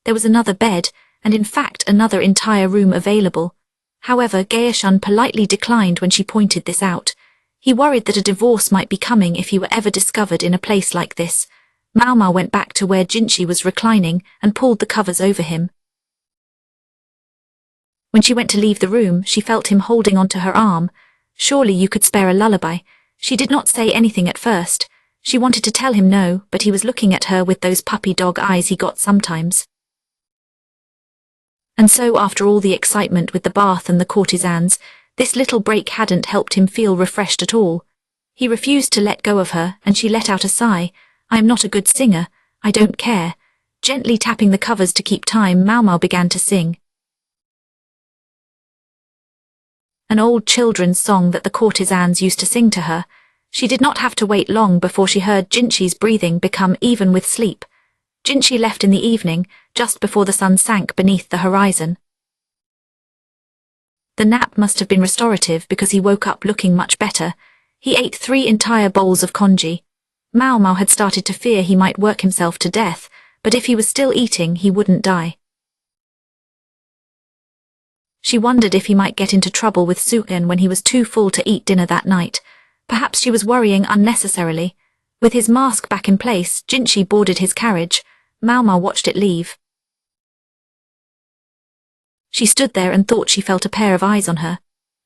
There was another bed, and in fact another entire room available. However, Gaoshun politely declined when she pointed this out. He worried that a divorce might be coming if he were ever discovered in a place like this. Maomao went back to where Jinchi was reclining and pulled the covers over him. When she went to leave the room, she felt him holding onto her arm. Surely you could spare a lullaby. She did not say anything at first. She wanted to tell him no, but he was looking at her with those puppy dog eyes he got sometimes. And so after all the excitement with the bath and the courtesans, this little break hadn't helped him feel refreshed at all. He refused to let go of her, and she let out a sigh. I am not a good singer. I don't care. Gently tapping the covers to keep time, Maomao began to sing. An old children's song that the courtesans used to sing to her. She did not have to wait long before she heard Jinchi's breathing become even with sleep. Jinchi left in the evening, just before the sun sank beneath the horizon. The nap must have been restorative because he woke up looking much better. He ate 3 entire bowls of congee. Maomao had started to fear he might work himself to death, but if he was still eating, he wouldn't die. She wondered if he might get into trouble with Su'en when he was too full to eat dinner that night. Perhaps she was worrying unnecessarily. With his mask back in place, Jinchi boarded his carriage. Maomao watched it leave. She stood there and thought she felt a pair of eyes on her.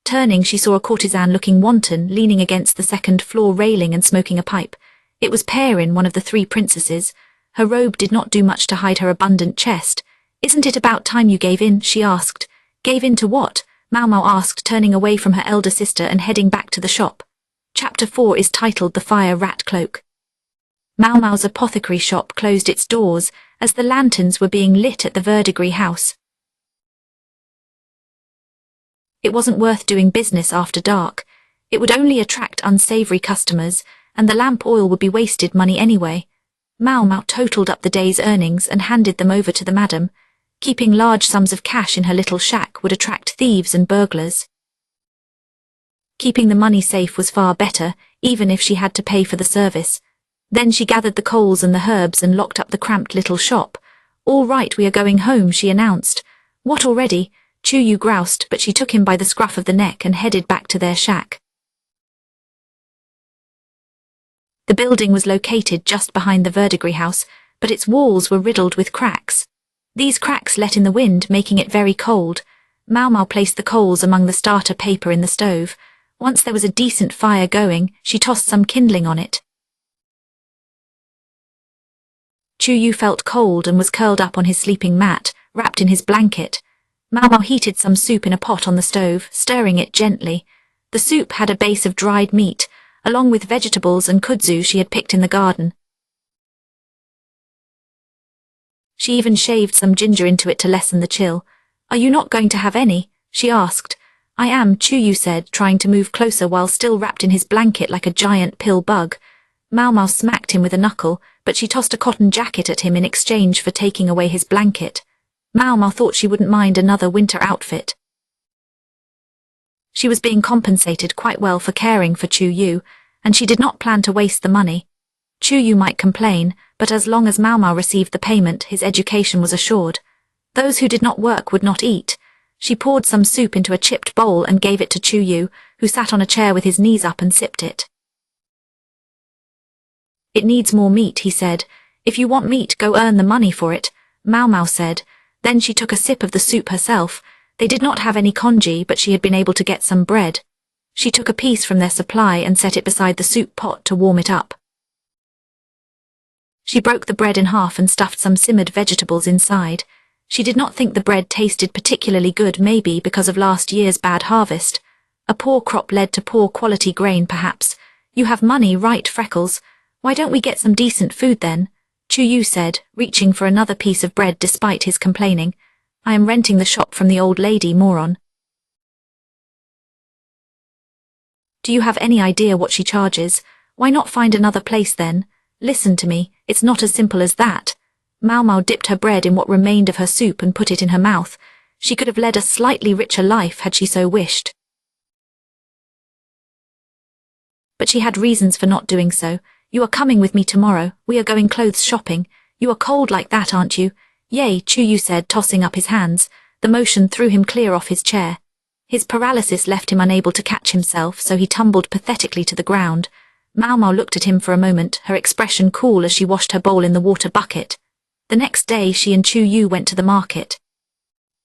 Turning, she saw a courtesan looking wanton, leaning against the second-floor railing and smoking a pipe. It was Perrin, one of the 3 princesses. Her robe did not do much to hide her abundant chest. "Isn't it about time you gave in?" she asked. "Gave in to what?" Maomao asked, turning away from her elder sister and heading back to the shop. Chapter 4 is titled The Fire Rat Cloak. Maomao's apothecary shop closed its doors as the lanterns were being lit at the verdigris house. It wasn't worth doing business after dark. It would only attract unsavory customers, and the lamp oil would be wasted money anyway. Maomao totaled up the day's earnings and handed them over to the madam. Keeping large sums of cash in her little shack would attract thieves and burglars. Keeping the money safe was far better, even if she had to pay for the service. Then she gathered the coals and the herbs and locked up the cramped little shop. "All right, we are going home," she announced. "What, already?" Chuyu groused, but she took him by the scruff of the neck and headed back to their shack. The building was located just behind the verdigris house, but its walls were riddled with cracks. These cracks let in the wind, making it very cold. Maomao placed the coals among the starter paper in the stove. Once there was a decent fire going, she tossed some kindling on it. Chuyu felt cold and was curled up on his sleeping mat, wrapped in his blanket. Maomao heated some soup in a pot on the stove, stirring it gently. The soup had a base of dried meat, along with vegetables and kudzu she had picked in the garden. She even shaved some ginger into it to lessen the chill. "Are you not going to have any?" she asked. "I am," Chuyu said, trying to move closer while still wrapped in his blanket like a giant pill bug. Maomao smacked him with a knuckle, but she tossed a cotton jacket at him in exchange for taking away his blanket. Maomao thought she wouldn't mind another winter outfit. She was being compensated quite well for caring for Chuyu, and she did not plan to waste the money. Chuyu might complain, but as long as Maomao received the payment, his education was assured. Those who did not work would not eat. She poured some soup into a chipped bowl and gave it to Chuyu, who sat on a chair with his knees up and sipped it. "It needs more meat," he said. "If you want meat, go earn the money for it," Maomao said. Then she took a sip of the soup herself. They did not have any congee, but she had been able to get some bread. She took a piece from their supply and set it beside the soup pot to warm it up. She broke the bread in half and stuffed some simmered vegetables inside. She did not think the bread tasted particularly good, maybe because of last year's bad harvest. A poor crop led to poor quality grain, perhaps. "You have money, right, Freckles? Why don't we get some decent food then?" Chuyu said, reaching for another piece of bread despite his complaining. "I am renting the shop from the old lady, moron." "Do you have any idea what she charges? Why not find another place then? Listen to me, it's not as simple as that." Maomao dipped her bread in what remained of her soup and put it in her mouth. She could have led a slightly richer life had she so wished. But she had reasons for not doing so. "You are coming with me tomorrow. We are going clothes shopping. You are cold like that, aren't you?" Yay, Chuyu said, tossing up his hands. The motion threw him clear off his chair. His paralysis left him unable to catch himself, so he tumbled pathetically to the ground. Maomao looked at him for a moment, her expression cool as she washed her bowl in the water bucket. The next day she and Chuyu went to the market.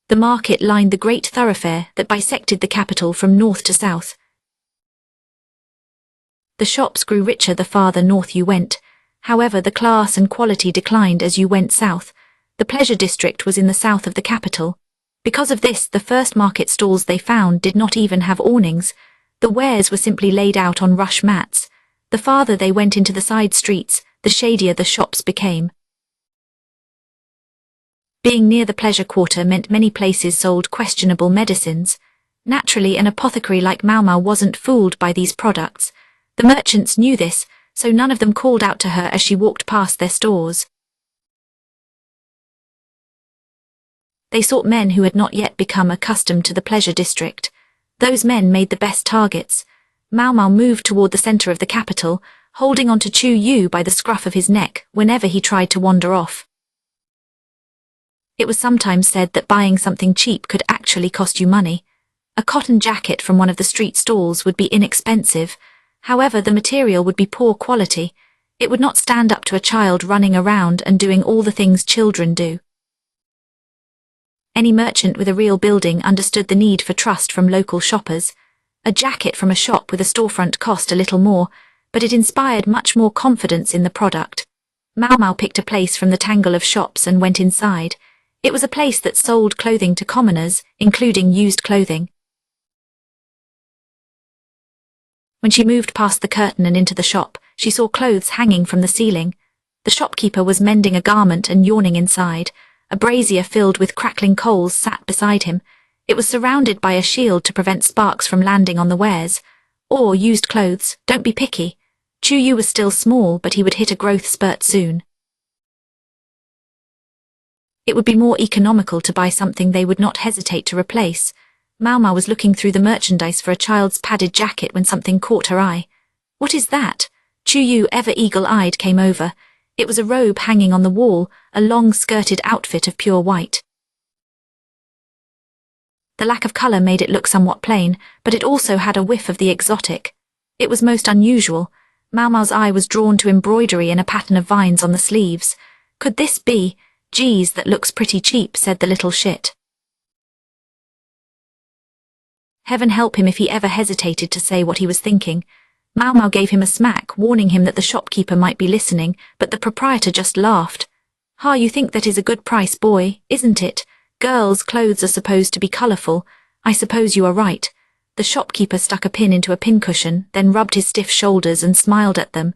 The market lined the great thoroughfare that bisected the capital from north to south. The shops grew richer the farther north you went. However, the class and quality declined as you went south. The pleasure district was in the south of the capital. Because of this, the first market stalls they found did not even have awnings. The wares were simply laid out on rush mats. The farther they went into the side streets, the shadier the shops became. Being near the pleasure quarter meant many places sold questionable medicines. Naturally, an apothecary like Maomao wasn't fooled by these products. The merchants knew this, so none of them called out to her as she walked past their stores. They sought men who had not yet become accustomed to the pleasure district. Those men made the best targets. Maomao moved toward the center of the capital, holding on to Chuyu by the scruff of his neck whenever he tried to wander off. It was sometimes said that buying something cheap could actually cost you money. A cotton jacket from one of the street stalls would be inexpensive. However, the material would be poor quality. It would not stand up to a child running around and doing all the things children do. Any merchant with a real building understood the need for trust from local shoppers. A jacket from a shop with a storefront cost a little more, but it inspired much more confidence in the product. Maomao picked a place from the tangle of shops and went inside. It was a place that sold clothing to commoners, including used clothing. When she moved past the curtain and into the shop, she saw clothes hanging from the ceiling. The shopkeeper was mending a garment and yawning inside. A brazier filled with crackling coals sat beside him. It was surrounded by a shield to prevent sparks from landing on the wares. Or used clothes, don't be picky. Chuyu was still small, but he would hit a growth spurt soon. It would be more economical to buy something they would not hesitate to replace. Maomao was looking through the merchandise for a child's padded jacket when something caught her eye. What is that? Chuyu, ever eagle-eyed, came over. It was a robe hanging on the wall, a long-skirted outfit of pure white. The lack of color made it look somewhat plain, but it also had a whiff of the exotic. It was most unusual. Maomao's eye was drawn to embroidery and a pattern of vines on the sleeves. Could this be? Geez, that looks pretty cheap, said the little shit. Heaven help him if he ever hesitated to say what he was thinking. Maomao gave him a smack, warning him that the shopkeeper might be listening, but the proprietor just laughed. "Ha, you think that is a good price, boy, isn't it? Girls' clothes are supposed to be colorful. I suppose you are right." The shopkeeper stuck a pin into a pincushion, then rubbed his stiff shoulders and smiled at them.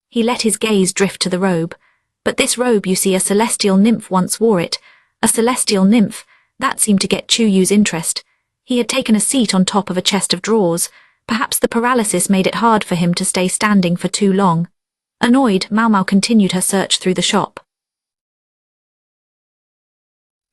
He let his gaze drift to the robe. "But this robe, you see, a celestial nymph once wore it." A celestial nymph? That seemed to get Chuyu's interest. He had taken a seat on top of a chest of drawers. Perhaps the paralysis made it hard for him to stay standing for too long. Annoyed, Maomao continued her search through the shop.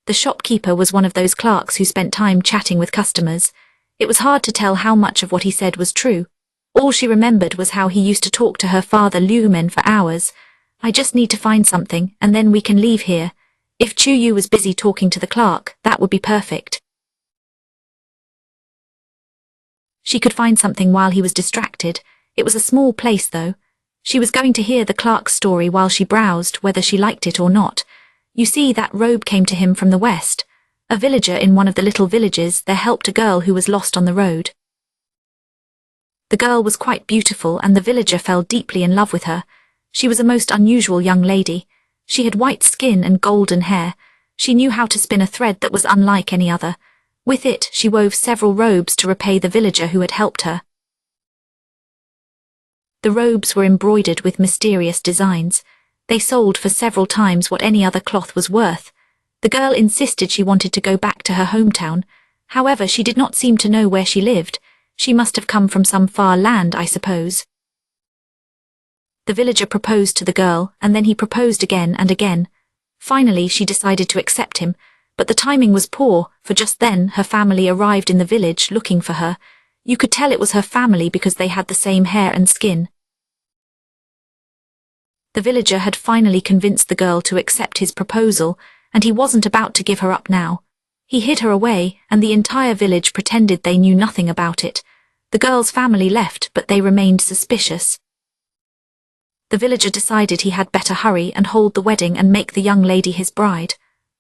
The shopkeeper was one of those clerks who spent time chatting with customers. It was hard to tell how much of what he said was true. All she remembered was how he used to talk to her father Lumen for hours. "I just need to find something, and then we can leave here." If Chuyu was busy talking to the clerk, that would be perfect. She could find something while he was distracted. It was a small place, though. She was going to hear the clerk's story while she browsed, whether she liked it or not. You see, that robe came to him from the west. A villager in one of the little villages there helped a girl who was lost on the road. The girl was quite beautiful, and the villager fell deeply in love with her. She was a most unusual young lady. She had white skin and golden hair. She knew how to spin a thread that was unlike any other. With it, she wove several robes to repay the villager who had helped her. The robes were embroidered with mysterious designs. They sold for several times what any other cloth was worth. The girl insisted she wanted to go back to her hometown. However, she did not seem to know where she lived. She must have come from some far land, I suppose. The villager proposed to the girl, and then he proposed again and again. Finally, she decided to accept him, but the timing was poor, for just then her family arrived in the village looking for her. You could tell it was her family because they had the same hair and skin. The villager had finally convinced the girl to accept his proposal, and he wasn't about to give her up now. He hid her away, and the entire village pretended they knew nothing about it. The girl's family left, but they remained suspicious. The villager decided he had better hurry and hold the wedding and make the young lady his bride.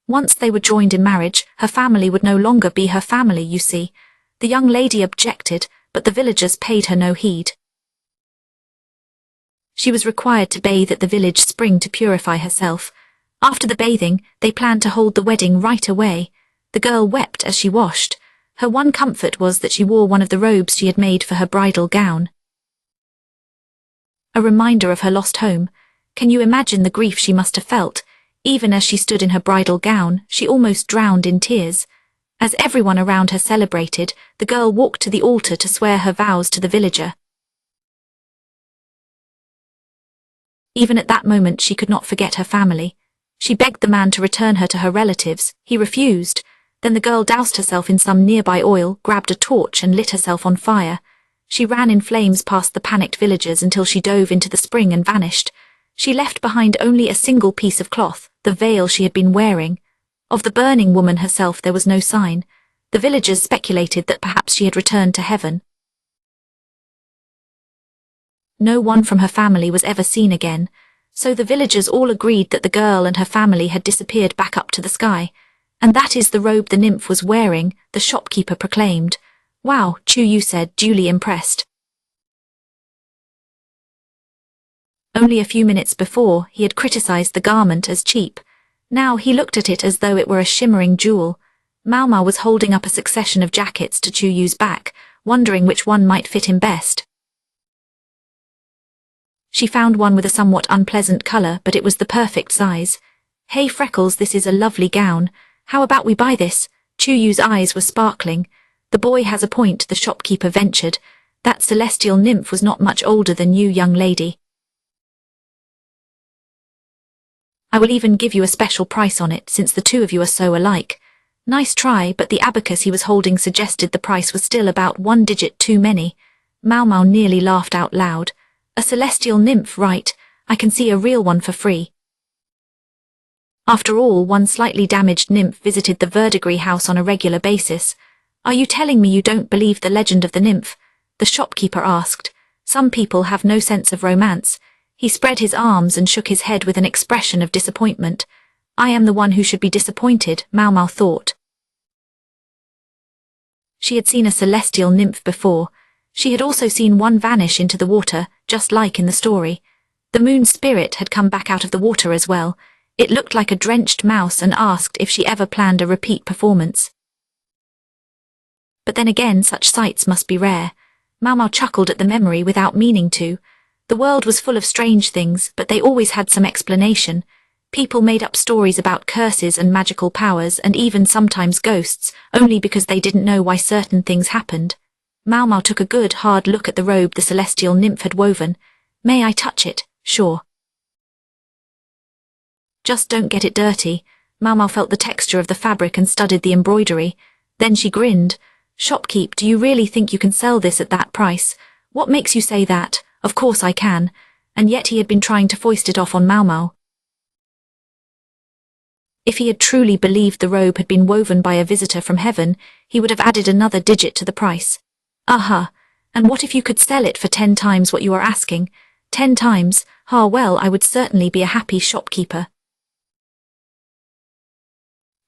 Once they were joined in marriage, her family would no longer be her family, you see. The young lady objected, but the villagers paid her no heed. She was required to bathe at the village spring to purify herself. After the bathing, they planned to hold the wedding right away. The girl wept as she washed. Her one comfort was that she wore one of the robes she had made for her bridal gown. A reminder of her lost home. Can you imagine the grief she must have felt? Even as she stood in her bridal gown, she almost drowned in tears. As everyone around her celebrated, the girl walked to the altar to swear her vows to the villager. Even at that moment she could not forget her family. She begged the man to return her to her relatives. He refused. Then the girl doused herself in some nearby oil, grabbed a torch and lit herself on fire. She ran in flames past the panicked villagers until she dove into the spring and vanished. She left behind only a single piece of cloth, the veil she had been wearing. Of the burning woman herself there was no sign. The villagers speculated that perhaps she had returned to heaven. No one from her family was ever seen again, so the villagers all agreed that the girl and her family had disappeared back up to the sky. And that is the robe the nymph was wearing, the shopkeeper proclaimed. Wow, Chu said, duly impressed. Only a few minutes before, he had criticized the garment as cheap. Now he looked at it as though it were a shimmering jewel. Maomao was holding up a succession of jackets to Chu back, wondering which one might fit him best. She found one with a somewhat unpleasant color, but it was the perfect size. Hey Freckles, this is a lovely gown. How about we buy this? Chu's eyes were sparkling. The boy has a point, the shopkeeper ventured. That celestial nymph was not much older than you, young lady. I will even give you a special price on it, since the two of you are so alike. Nice try, but the abacus he was holding suggested the price was still about one digit too many. Maomao nearly laughed out loud. A celestial nymph, right? I can see a real one for free. After all, one slightly damaged nymph visited the verdigris house on a regular basis. Are you telling me you don't believe the legend of the nymph? The shopkeeper asked. Some people have no sense of romance. He spread his arms and shook his head with an expression of disappointment. I am the one who should be disappointed, Maomao thought. She had seen a celestial nymph before. She had also seen one vanish into the water, just like in the story. The moon spirit had come back out of the water as well. It looked like a drenched mouse and asked if she ever planned a repeat performance. But then again, such sights must be rare. Maomao chuckled at the memory without meaning to. The world was full of strange things, but they always had some explanation. People made up stories about curses and magical powers and even sometimes ghosts, only because they didn't know why certain things happened. Maomao took a good, hard look at the robe the celestial nymph had woven. May I touch it? Sure. Just don't get it dirty. Maomao felt the texture of the fabric and studied the embroidery. Then she grinned. Shopkeep, do you really think you can sell this at that price? What makes you say that? Of course I can. And yet he had been trying to foist it off on Maomao. If he had truly believed the robe had been woven by a visitor from heaven, he would have added another digit to the price. Aha. And what if you could sell it for 10 times what you are asking? 10 times? Well, I would certainly be a happy shopkeeper.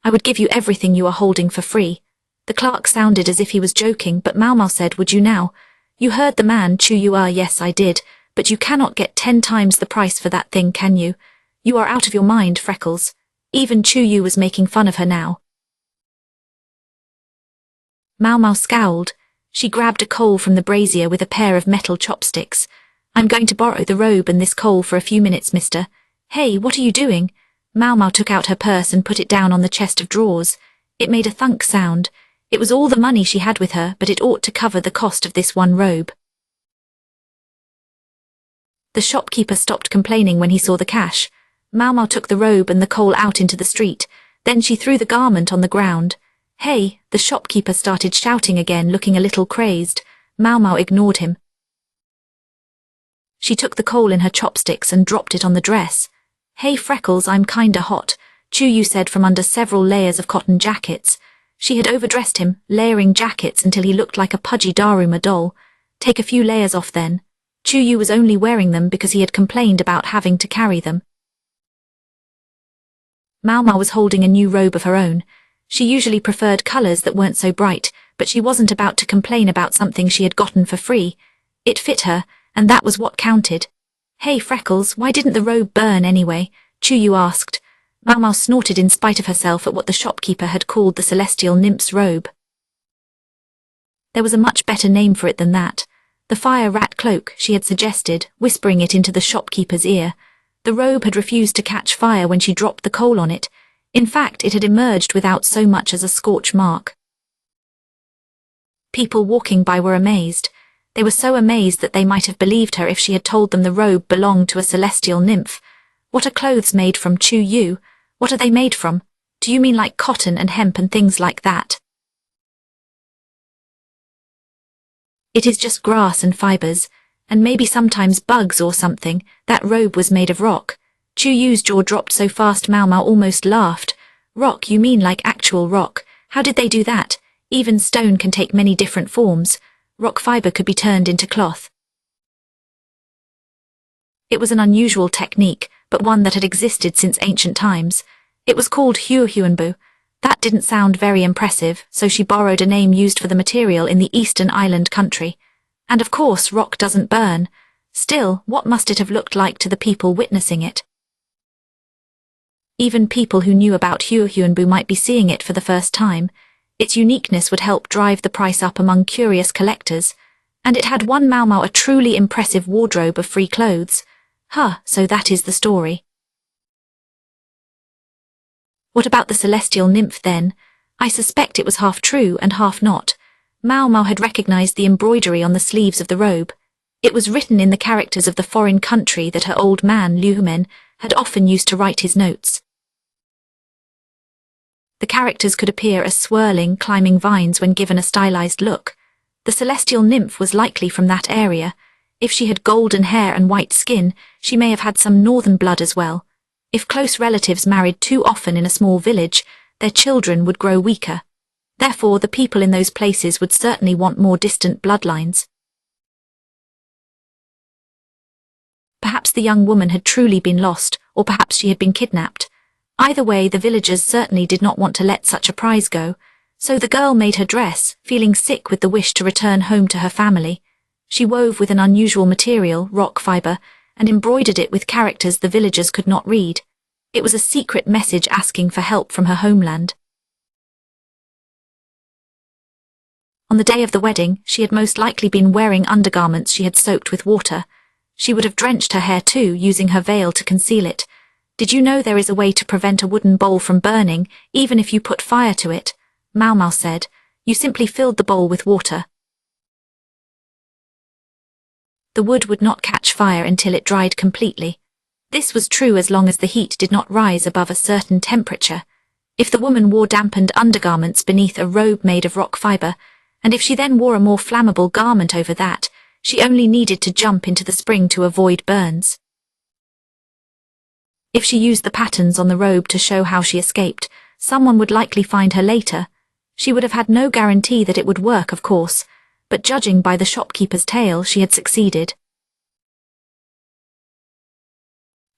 I would give you everything you are holding for free. The clerk sounded as if he was joking, but Maomao said, would you now? You heard the man, Chu. Yes, I did, but you cannot get 10 times the price for that thing, can you? You are out of your mind, Freckles. Even Chu was making fun of her now. Maomao scowled. She grabbed a coal from the brazier with a pair of metal chopsticks. I'm going to borrow the robe and this coal for a few minutes, mister. Hey, what are you doing? Maomao took out her purse and put it down on the chest of drawers. It made a thunk sound. It was all the money she had with her, but it ought to cover the cost of this one robe. The shopkeeper stopped complaining when he saw the cash. Maomao took the robe and the coal out into the street. Then she threw the garment on the ground. Hey, the shopkeeper started shouting again, looking a little crazed. Maomao ignored him. She took the coal in her chopsticks and dropped it on the dress. "Hey Freckles, I'm kinda hot," Chuyu said from under several layers of cotton jackets. She had overdressed him, layering jackets until he looked like a pudgy Daruma doll. "Take a few layers off then." Chuyu was only wearing them because he had complained about having to carry them. Maomao was holding a new robe of her own. She usually preferred colors that weren't so bright, but she wasn't about to complain about something she had gotten for free. It fit her, and that was what counted. "Hey Freckles, why didn't the robe burn anyway?" Chuyu asked. Maomao snorted in spite of herself at what the shopkeeper had called the celestial nymph's robe. There was a much better name for it than that. The fire rat cloak, she had suggested, whispering it into the shopkeeper's ear. The robe had refused to catch fire when she dropped the coal on it. In fact, it had emerged without so much as a scorch mark. People walking by were amazed. They were so amazed that they might have believed her if she had told them the robe belonged to a celestial nymph. "What are clothes made from, Chuyu? What are they made from? Do you mean like cotton and hemp and things like that?" "It is just grass and fibers, and maybe sometimes bugs or something. That robe was made of rock." Chuyu's jaw dropped so fast Maomao almost laughed. "Rock, you mean like actual rock? How did they do that? Even stone can take many different forms. Rock fiber could be turned into cloth." It was an unusual technique, but one that had existed since ancient times. It was called huohuanbu. That didn't sound very impressive, so she borrowed a name used for the material in the eastern island country. And of course, rock doesn't burn. Still, what must it have looked like to the people witnessing it? Even people who knew about huohuanbu might be seeing it for the first time. Its uniqueness would help drive the price up among curious collectors. And it had won Maomao a truly impressive wardrobe of free clothes. So that is the story. What about the celestial nymph then? I suspect it was half true and half not. Maomao had recognized the embroidery on the sleeves of the robe. It was written in the characters of the foreign country that her old man, Liumen, had often used to write his notes. The characters could appear as swirling, climbing vines when given a stylized look. The celestial nymph was likely from that area. If she had golden hair and white skin, she may have had some northern blood as well. If close relatives married too often in a small village, their children would grow weaker. Therefore, the people in those places would certainly want more distant bloodlines. Perhaps the young woman had truly been lost, or perhaps she had been kidnapped. Either way, the villagers certainly did not want to let such a prize go, so the girl made her dress, feeling sick with the wish to return home to her family. She wove with an unusual material, rock fiber, and embroidered it with characters the villagers could not read. It was a secret message asking for help from her homeland. On the day of the wedding, she had most likely been wearing undergarments she had soaked with water. She would have drenched her hair too, using her veil to conceal it. Did you know there is a way to prevent a wooden bowl from burning, even if you put fire to it? Maomao said. You simply filled the bowl with water. The wood would not catch fire until it dried completely. This was true as long as the heat did not rise above a certain temperature. If the woman wore dampened undergarments beneath a robe made of rock fiber, and if she then wore a more flammable garment over that, she only needed to jump into the spring to avoid burns. If she used the patterns on the robe to show how she escaped, someone would likely find her later. She would have had no guarantee that it would work, of course, but judging by the shopkeeper's tale, she had succeeded.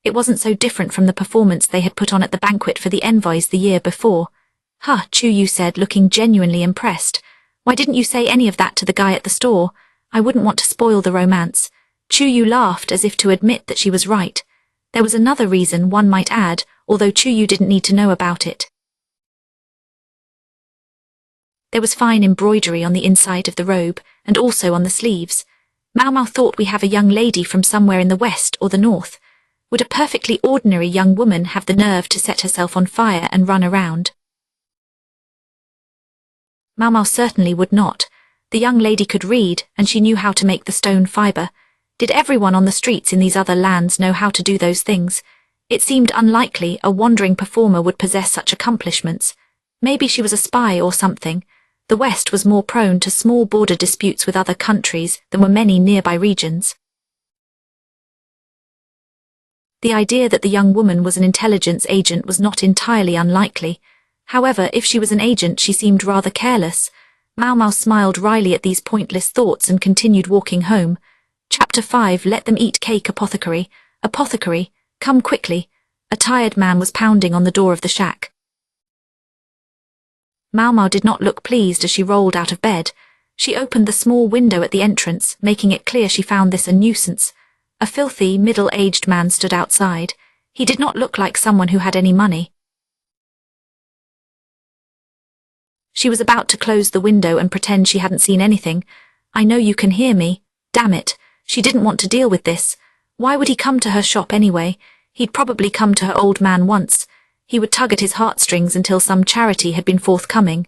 It wasn't so different from the performance they had put on at the banquet for the envoys the year before. Chuyu said, looking genuinely impressed. Why didn't you say any of that to the guy at the store? I wouldn't want to spoil the romance. Chuyu laughed as if to admit that she was right. There was another reason, one might add, although Chuyu didn't need to know about it. There was fine embroidery on the inside of the robe, and also on the sleeves. Maomao thought, we have a young lady from somewhere in the west or the north. Would a perfectly ordinary young woman have the nerve to set herself on fire and run around? Maomao certainly would not. The young lady could read, and she knew how to make the stone fiber. Did everyone on the streets in these other lands know how to do those things? It seemed unlikely a wandering performer would possess such accomplishments. Maybe she was a spy or something. The West was more prone to small border disputes with other countries than were many nearby regions. The idea that the young woman was an intelligence agent was not entirely unlikely. However, if she was an agent, she seemed rather careless. Maomao smiled wryly at these pointless thoughts and continued walking home. Chapter 5. Let them eat cake. Apothecary. Apothecary, come quickly. A tired man was pounding on the door of the shack. Maomao did not look pleased as she rolled out of bed. She opened the small window at the entrance, making it clear she found this a nuisance. A filthy, middle-aged man stood outside. He did not look like someone who had any money. She was about to close the window and pretend she hadn't seen anything. I know you can hear me. Damn it. She didn't want to deal with this. Why would he come to her shop anyway? He'd probably come to her old man once. He would tug at his heartstrings until some charity had been forthcoming.